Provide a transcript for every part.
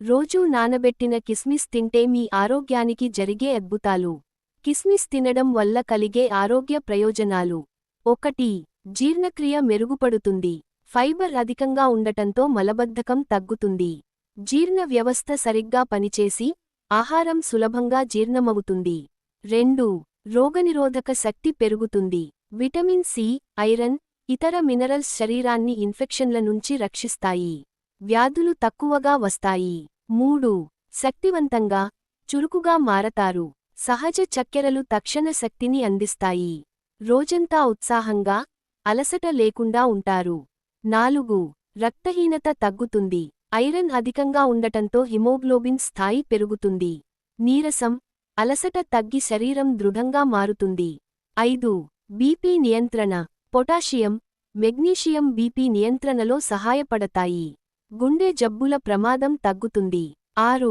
రోజూ నానబెట్టిన కిస్మిస్ తింటే మీ ఆరోగ్యానికి జరిగే అద్భుతాలు. కిస్మిస్ తినడం వల్ల కలిగే ఆరోగ్య ప్రయోజనాలు. 1. జీర్ణక్రియ మెరుగుపడుతుంది. ఫైబర్ అధికంగా ఉండటంతో మలబద్ధకం తగ్గుతుంది. జీర్ణ వ్యవస్థ సరిగ్గా పనిచేసి, ఆహారం సులభంగా జీర్ణమవుతుంది. 2. రోగనిరోధక శక్తి పెరుగుతుంది. విటమిన్ సి, ఐరన్, ఇతర మినరల్స్ శరీరాన్ని ఇన్ఫెక్షన్ల నుంచి రక్షిస్తాయి. వ్యాధులు తక్కువగా వస్తాయి. 3. శక్తివంతంగా, చురుకుగా మారతారు. సహజ చక్కెరలు తక్షణ శక్తిని అందిస్తాయి. రోజంతా ఉత్సాహంగా, అలసట లేకుండా ఉంటారు. 4. రక్తహీనత తగ్గుతుంది. ఐరన్ అధికంగా ఉండటంతో హిమోగ్లోబిన్ స్థాయి పెరుగుతుంది. నీరసం, అలసట తగ్గి శరీరం దృఢంగా మారుతుంది. 5. బీపీ నియంత్రణ. పొటాషియం, మెగ్నీషియం బీపీ నియంత్రణలో సహాయపడతాయి. గుండె జబ్బుల ప్రమాదం తగ్గుతుంది. 6.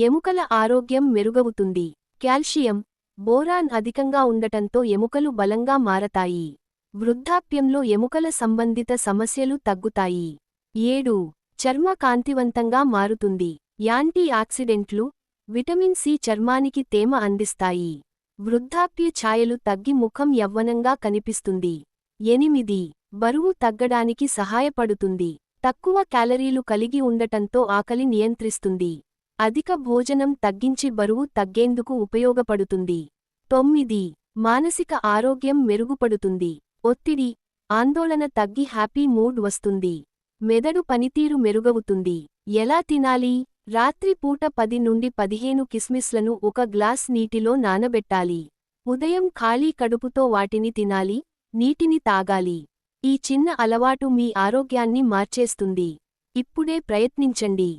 ఎముకల ఆరోగ్యం మెరుగవుతుంది. కాల్షియం, బోరాన్ అధికంగా ఉండటంతో ఎముకలు బలంగా మారతాయి. వృద్ధాప్యంలో ఎముకల సంబంధిత సమస్యలు తగ్గుతాయి. 7. చర్మ కాంతివంతంగా మారుతుంది. యాంటీ ఆక్సిడెంట్లు, విటమిన్ సి చర్మానికి తేమ అందిస్తాయి. వృద్ధాప్య ఛాయలు తగ్గి ముఖం యవ్వనంగా కనిపిస్తుంది. 8. బరువు తగ్గడానికి సహాయపడుతుంది. తక్కువ క్యాలరీలు కలిగి ఉండటంతో ఆకలి నియంత్రిస్తుంది. అధిక భోజనం తగ్గించి బరువు తగ్గేందుకు ఉపయోగపడుతుంది. 9. మానసిక ఆరోగ్యం మెరుగుపడుతుంది. ఒత్తిడి, ఆందోళన తగ్గి హ్యాపీ మూడ్ వస్తుంది. మెదడు పనితీరు మెరుగవుతుంది. ఎలా తినాలి? రాత్రి పూట 10 నుండి 15 కిస్మిస్లను ఒక గ్లాస్ నీటిలో నానబెట్టాలి. ఉదయం ఖాళీ కడుపుతో వాటిని తినాలి, నీటిని తాగాలి. ఈ చిన్న అలవాటు మీ ఆరోగ్యాన్ని మార్చేస్తుంది. ఇప్పుడే ప్రయత్నించండి.